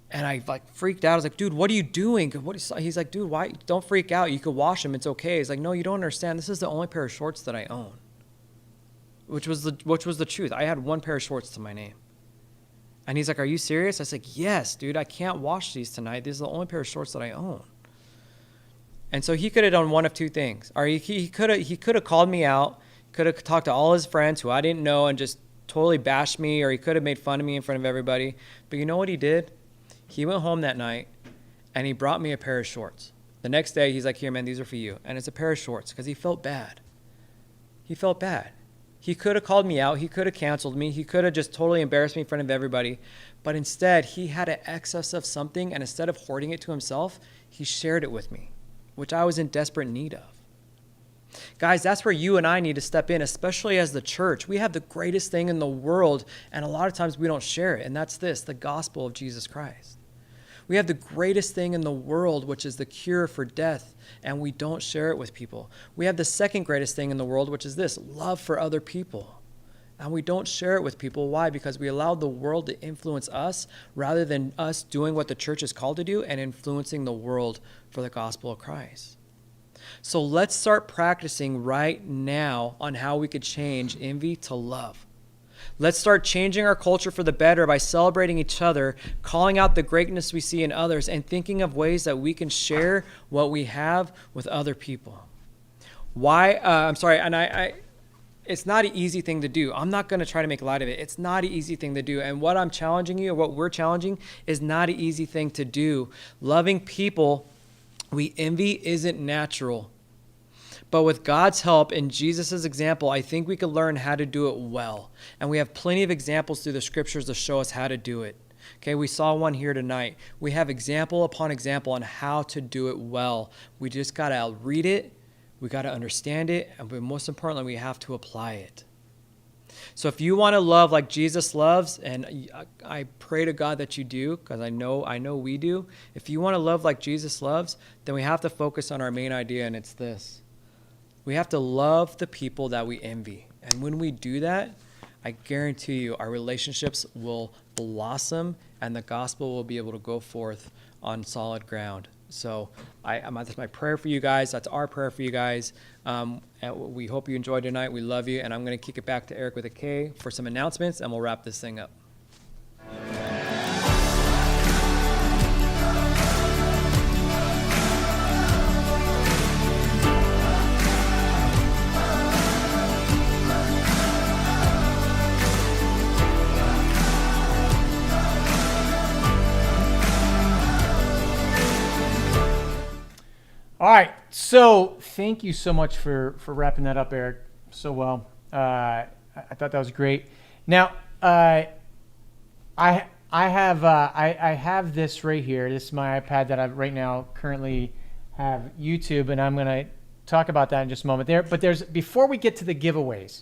And I freaked out. I was like, dude, what are you doing? He's like, dude, why? Don't freak out. You could wash them. It's okay. He's like, no, you don't understand. This is the only pair of shorts that I own. Which was the truth. I had one pair of shorts to my name. And he's like, are you serious? I was like, yes, dude, I can't wash these tonight. These are the only pair of shorts that I own. And so he could have done one of two things. Or he could have called me out, could have talked to all his friends who I didn't know and just totally bashed me, or he could have made fun of me in front of everybody. But you know what he did? He went home that night and he brought me a pair of shorts. The next day, he's like, here, man, these are for you. And it's a pair of shorts because he felt bad. He felt bad. He could have called me out. He could have canceled me. He could have just totally embarrassed me in front of everybody. But instead, he had an excess of something, and instead of hoarding it to himself, he shared it with me, which I was in desperate need of. Guys, that's where you and I need to step in, especially as the church. We have the greatest thing in the world, and a lot of times we don't share it, and that's this, the gospel of Jesus Christ. We have the greatest thing in the world, which is the cure for death, and we don't share it with people. We have the second greatest thing in the world, which is this, love for other people. And we don't share it with people. Why? Because we allow the world to influence us rather than us doing what the church is called to do and influencing the world for the gospel of Christ. So let's start practicing right now on how we could change envy to love. Let's start changing our culture for the better by celebrating each other, calling out the greatness we see in others, and thinking of ways that we can share what we have with other people. It's not an easy thing to do. I'm not going to try to make light of it. It's not an easy thing to do. And what I'm challenging you, or what we're challenging, is not an easy thing to do. Loving people we envy isn't natural. But with God's help and Jesus' example, I think we can learn how to do it well. And we have plenty of examples through the scriptures to show us how to do it. Okay, we saw one here tonight. We have example upon example on how to do it well. We just got to read it, we got to understand it, and most importantly, we have to apply it. So if you want to love like Jesus loves, and I pray to God that you do, because I know we do. If you want to love like Jesus loves, then we have to focus on our main idea, and it's this. We have to love the people that we envy. And when we do that, I guarantee you our relationships will blossom and the gospel will be able to go forth on solid ground. So that's my prayer for you guys. That's our prayer for you guys. We hope you enjoyed tonight. We love you. And I'm going to kick it back to Eric with a K for some announcements, and we'll wrap this thing up. All right, so thank you so much for wrapping that up, Eric, so well. I thought that was great. Now, I have this right here. This is my iPad that I right now currently have YouTube, and I'm gonna talk about that in just a moment there. But before we get to the giveaways,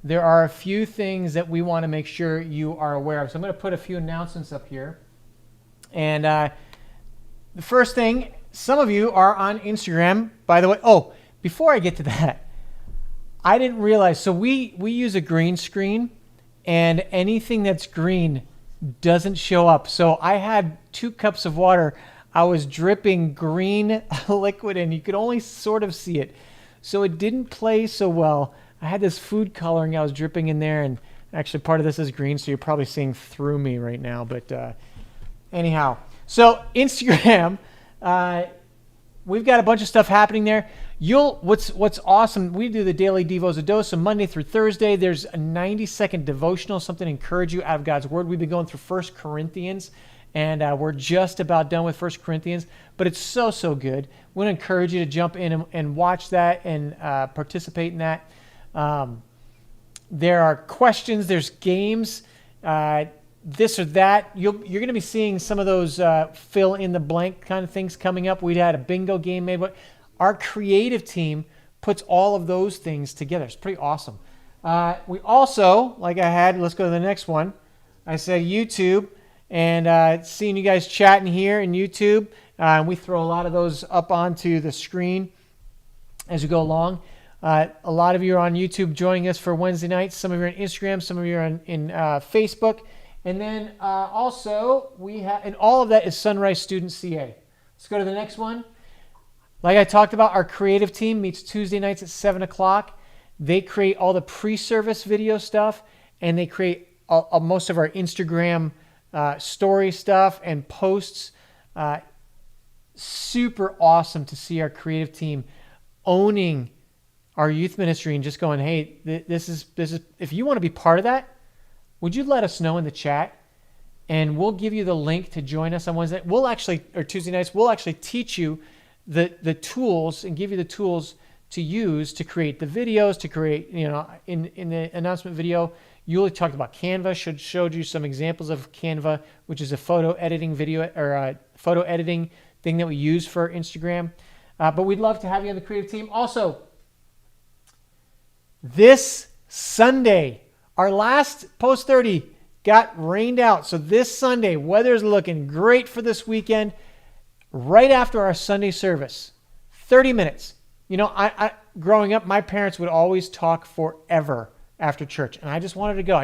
there are a few things that we want to make sure you are aware of. So I'm going to put a few announcements up here. And the first thing, some of you are on Instagram, by the way. Oh, before I get to that, I didn't realize. So we use a green screen, and anything that's green doesn't show up. So I had 2 cups of water. I was dripping green liquid, and you could only sort of see it. So it didn't play so well. I had this food coloring I was dripping in there, and actually part of this is green, so you're probably seeing through me right now. But anyhow, so Instagram, we've got a bunch of stuff happening there. What's awesome, we do the daily Devos a Dose, so Monday through Thursday. There's a 90-second devotional, something to encourage you out of God's Word. We've been going through 1 Corinthians, and we're just about done with 1 Corinthians, but it's so good. We want to encourage you to jump in and watch that and participate in that. There are questions, there's games, this or that. You're going to be seeing some of those fill in the blank kind of things coming up. We had a bingo game made, but our creative team puts all of those things together. It's pretty awesome. We also, like I had, let's go to the next one. I said YouTube, and seeing you guys chatting here in YouTube. We throw a lot of those up onto the screen as we go along. A lot of you are on YouTube joining us for Wednesday nights. Some of you are on Instagram. Some of you are in Facebook. And then also we have, and all of that is Sunrise Student CA. Let's go to the next one. Like I talked about, our creative team meets Tuesday nights at 7 o'clock. They create all the pre-service video stuff, and they create most of our Instagram story stuff and posts. Super awesome to see our creative team owning our youth ministry and just going, hey, this is if you want to be part of that, would you let us know in the chat, and we'll give you the link to join us on Wednesday. Or Tuesday nights, we'll actually teach you the tools and give you the tools to use to create the videos, to create, in the announcement video, Yuli talked about Canva, showed you some examples of Canva, which is a photo editing video or a photo editing thing that we use for Instagram. But we'd love to have you on the creative team. Also, this Sunday, our last Post 30 got rained out. So this Sunday, weather's looking great for this weekend. Right after our Sunday service, 30 minutes. I growing up, my parents would always talk forever after church. And I just wanted to go.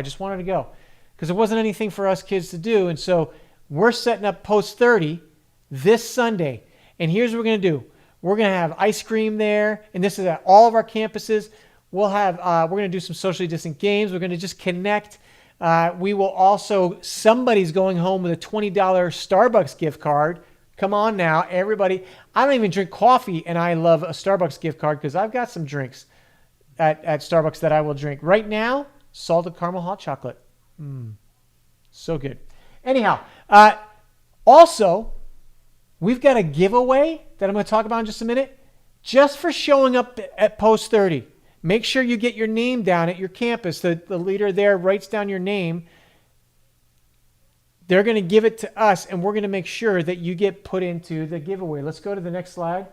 Because there wasn't anything for us kids to do. And so we're setting up Post 30 this Sunday. And here's what we're going to do. We're going to have ice cream there. And this is at all of our campuses. We'll have, we're going to do some socially distant games. We're going to just connect. We will also, somebody's going home with a $20 Starbucks gift card. Come on now, everybody. I don't even drink coffee, and I love a Starbucks gift card because I've got some drinks at Starbucks that I will drink. Right now, salted caramel hot chocolate. So good. Anyhow, also, we've got a giveaway that I'm going to talk about in just a minute, just for showing up at Post 30. Make sure you get your name down at your campus. The leader there writes down your name. They're going to give it to us, and we're going to make sure that you get put into the giveaway. Let's go to the next slide.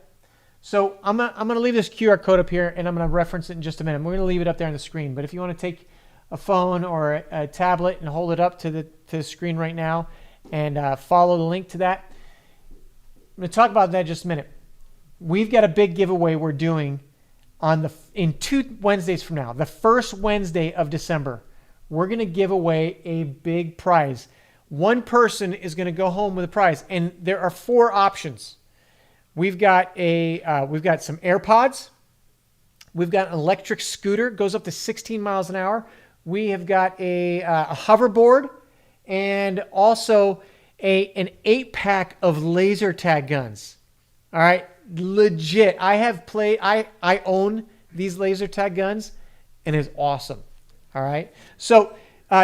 So I'm going to leave this QR code up here, and I'm going to reference it in just a minute. We're going to leave it up there on the screen. But if you want to take a phone or a tablet and hold it up to the screen right now and follow the link to that, I'm going to talk about that in just a minute. We've got a big giveaway we're doing in 2 Wednesdays from now. The first Wednesday of December, we're going to give away a big prize. One person is going to go home with a prize, and there are 4 options. We've got some AirPods. We've got an electric scooter, goes up to 16 miles an hour. We have got a hoverboard, and also an 8-pack of laser tag guns. All right, legit. I own these laser tag guns, and it's awesome. All right, so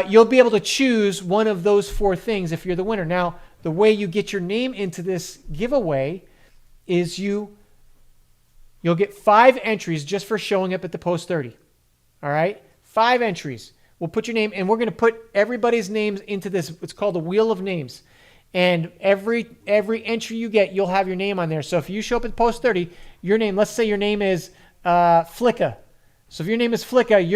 you'll be able to choose one of those 4 things if you're the winner. Now, the way you get your name into this giveaway is you'll get 5 entries just for showing up at the Post 30. All right, 5 entries. We'll put your name, and we're going to put everybody's names into this. It's called the Wheel of Names. And every entry you get, you'll have your name on there. So if you show up at Post 30, your name. Let's say your name is Flicka. So if your name is Flicka,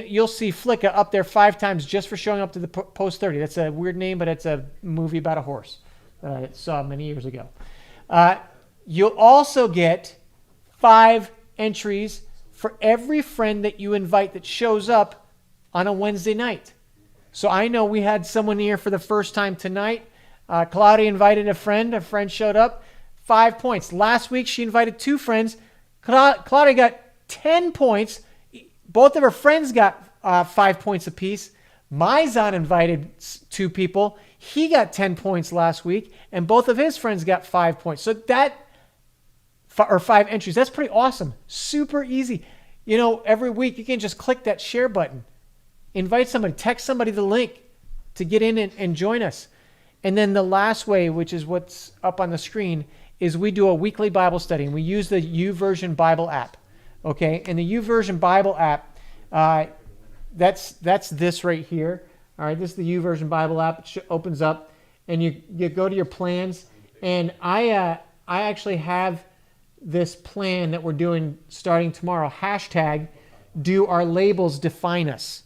you'll see Flicka up there 5 times just for showing up to the Post 30. That's a weird name, but it's a movie about a horse that I saw many years ago. You'll also get 5 entries for every friend that you invite that shows up on a Wednesday night. So I know we had someone here for the first time tonight. Claudia invited a friend showed up, 5 points. Last week she invited 2 friends. Claudia got 10 points. Both of her friends got 5 points apiece. Maizan invited 2 people. He got 10 points last week, and both of his friends got 5 points. So or 5 entries. That's pretty awesome. Super easy. Every week you can just click that share button. Invite somebody, text somebody the link to get in and join us. And then the last way, which is what's up on the screen, is we do a weekly Bible study, and we use the YouVersion Bible app. Okay, and the YouVersion Bible app, that's this right here. All right, this is the YouVersion Bible app. It opens up, and you go to your plans. And I actually have this plan that we're doing starting tomorrow. Hashtag do our labels define us.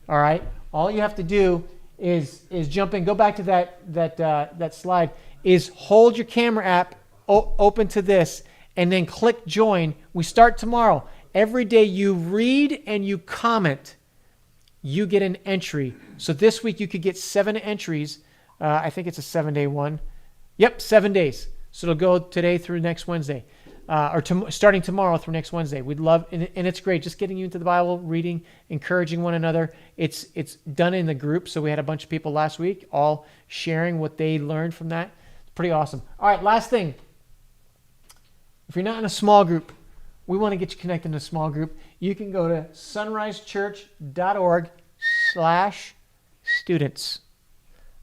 All right, all you have to do is jump in. Go back to that slide. Is hold your camera app open to this, and then click join. We start tomorrow. Every day you read and you comment, you get an entry. So this week you could get 7 entries. I think it's a 7-day one. Yep, 7 days. So it'll go today through next Wednesday, starting tomorrow through next Wednesday. We'd love, and it's great, just getting you into the Bible, reading, encouraging one another. It's done in the group. So we had a bunch of people last week all sharing what they learned from that. It's pretty awesome. All right, last thing. If you're not in a small group, we want to get you connected in a small group. You can go to sunrisechurch.org/students.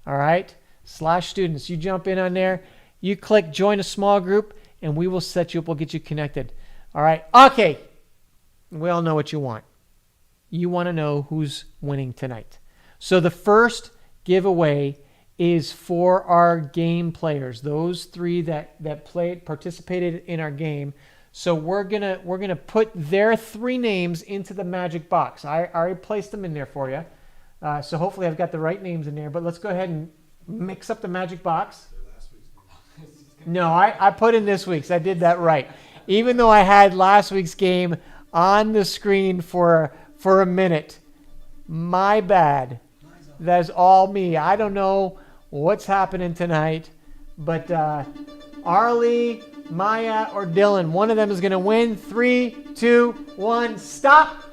All right? /students. You jump in on there. You click join a small group, and we will set you up. We'll get you connected. All right? Okay. We all know what you want. You want to know who's winning tonight. So the first giveaway is for our game players, those 3 that participated in our game. So we're gonna put their 3 names into the magic box. I already placed them in there for you. So hopefully I've got the right names in there. But let's go ahead and mix up the magic box. No, I put in this week's. I did that right. Even though I had last week's game on the screen for a minute. My bad. That's all me. I don't know what's happening tonight, but Arlie, Maya, or Dylan, one of them is going to win. 3, 2, 1, stop.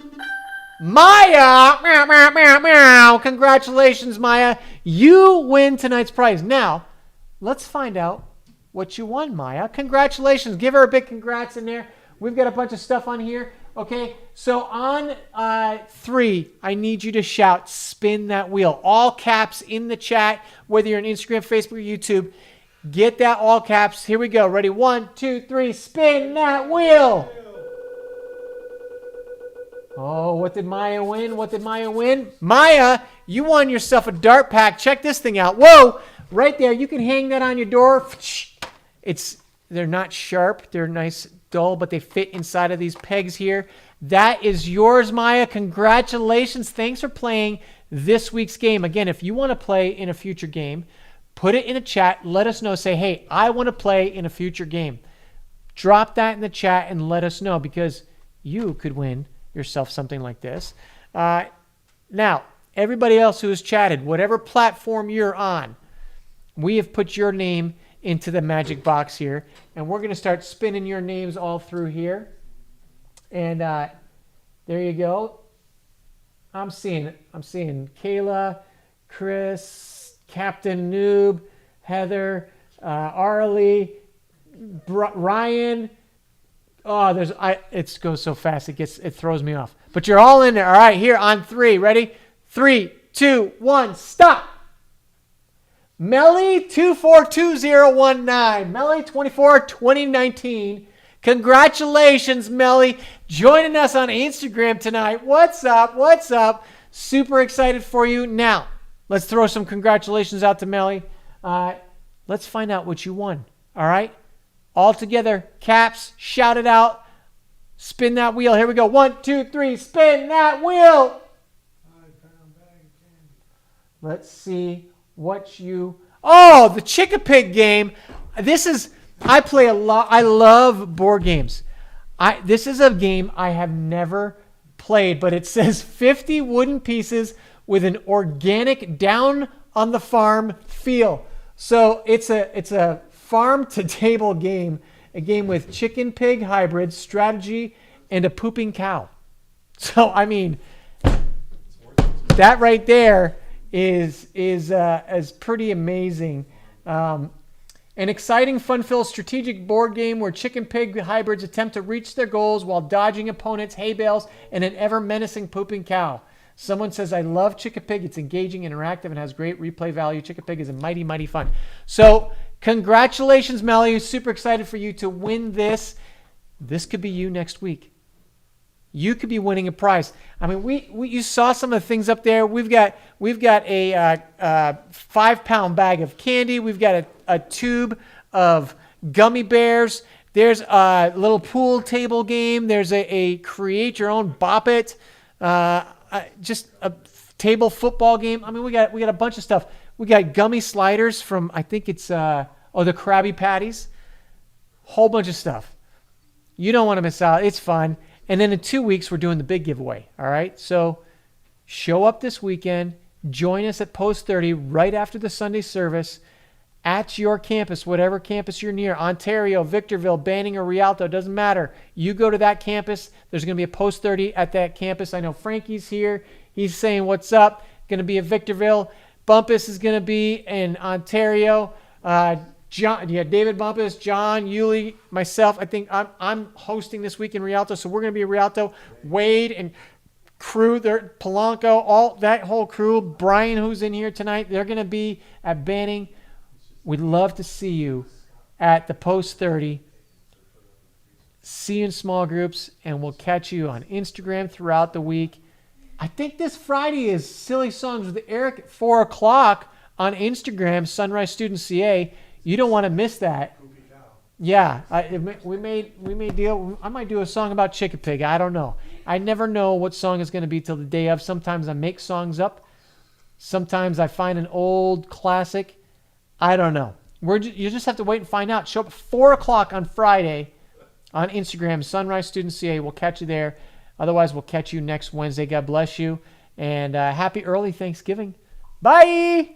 Maya! Meow, meow, meow, meow. Congratulations, Maya. You win tonight's prize. Now, let's find out what you won, Maya. Congratulations. Give her a big congrats in there. We've got a bunch of stuff on here. Okay, so on 3, I need you to shout, spin that wheel. All caps in the chat, whether you're on Instagram, Facebook, or YouTube. Get that all caps. Here we go. Ready? 1, 2, 3. Spin that wheel. Oh, what did Maya win? What did Maya win? Maya, you won yourself a dart pack. Check this thing out. Whoa, right there. You can hang that on your door. They're not sharp. They're nice, dull, but they fit inside of these pegs here. That is yours, Maya. Congratulations. Thanks for playing this week's game. Again, if you want to play in a future game, put it in a chat. Let us know. Say, hey, I want to play in a future game. Drop that in the chat and let us know, because you could win yourself something like this. Now, everybody else who has chatted, whatever platform you're on, we have put your name into the magic box here, and we're going to start spinning your names all through here. And there you go. I'm seeing Kayla, Chris, Captain Noob, Heather, Arlie, Ryan. Oh, it goes so fast it throws me off. But you're all in there. All right, here on 3. Ready? 3, 2, 1, stop. Melly 242019. Melly 24 2019. Congratulations, Melly. Joining us on Instagram tonight. What's up? What's up? Super excited for you. Now, let's throw some congratulations out to Melly. Let's find out what you won. All right? All together, Caps, shout it out. Spin that wheel. Here we go. 1, 2, 3. Spin that wheel. Let's see what you... Oh, the Chick-a-Pig game. I play a lot. I love board games. This is a game I have never played, but it says 50 wooden pieces with an organic down on the farm feel. So it's a farm to table game, a game with chicken pig hybrids, strategy, and a pooping cow. So I mean, that right there is pretty amazing. An exciting, fun-filled strategic board game where chicken pig hybrids attempt to reach their goals while dodging opponents' hay bales and an ever-menacing pooping cow. Someone says, I love Chick-a-Pig. It's engaging, interactive, and has great replay value. Chick-a-Pig is a mighty, mighty fun. So congratulations, Melly. Super excited for you to win this. This could be you next week. You could be winning a prize. I mean, you saw some of the things up there. We've got a 5-pound bag of candy. We've got a tube of gummy bears. There's a little pool table game. There's a create your own Bop It. Just a table football game. I mean, we got a bunch of stuff. We got gummy sliders from, I think it's the Krabby Patties. Whole bunch of stuff. You don't want to miss out. It's fun. And then in 2 weeks, we're doing the big giveaway. All right. So show up this weekend. Join us at Post 30 right after the Sunday service at your campus, whatever campus you're near, Ontario, Victorville, Banning, or Rialto, doesn't matter. You go to that campus. There's going to be a Post 30 at that campus. I know Frankie's here. He's saying, what's up? Going to be at Victorville. Bumpus is going to be in Ontario. John, David Bumpus, John, Yuli, myself. I think I'm hosting this week in Rialto, so we're going to be in Rialto. Wade and crew, Polanco, all that whole crew. Brian, who's in here tonight, they're going to be at Banning. We'd love to see you at the Post 30. See you in small groups, and we'll catch you on Instagram throughout the week. I think this Friday is Silly Songs with Eric at 4 o'clock on Instagram, Sunrise Student CA. You don't want to miss that. Yeah, we may deal. I might do a song about Chick-a-Pig. I don't know. I never know what song is going to be till the day of. Sometimes I make songs up. Sometimes I find an old classic. I don't know. You just have to wait and find out. Show up at 4 o'clock on Friday on Instagram, Sunrise Student CA. We'll catch you there. Otherwise, we'll catch you next Wednesday. God bless you. And happy early Thanksgiving. Bye.